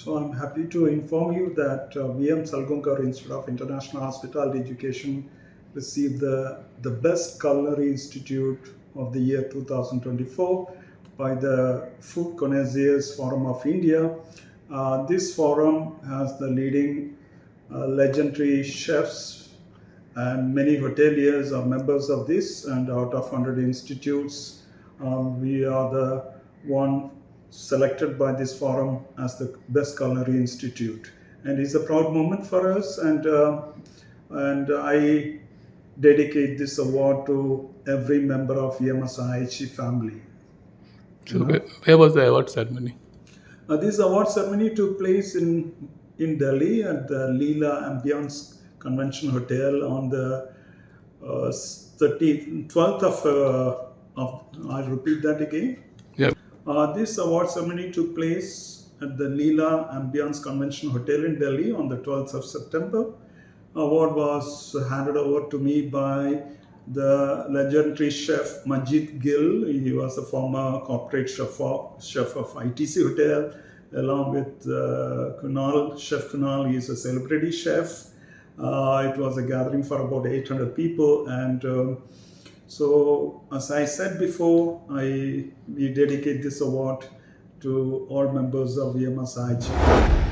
So I'm happy to inform you that VM Salgaocar Institute of International Hospitality Education received the Best Culinary Institute of the year 2024 by the Food Connoisseurs Forum of India. This forum has the leading legendary chefs and many hoteliers are members of this, and out of 100 institutes, we are the one selected by this forum as the best culinary institute, and it's a proud moment for us. And I dedicate this award to every member of EMS IIHE family. So where was the award ceremony? This award ceremony took place in Delhi at the Leela Ambience Convention Hotel on the 12th of I'll repeat that again. Yeah. This award ceremony took place at the Leela Ambience Convention Hotel in Delhi on the 12th of September. Award was handed over to me by the legendary chef Manjeet Gill. He was a former corporate chef of ITC Hotel, along with Chef Kunal. He is a celebrity chef. It was a gathering for about 800 people, and so, as I said before, we dedicate this award to all members of EMS IIHE.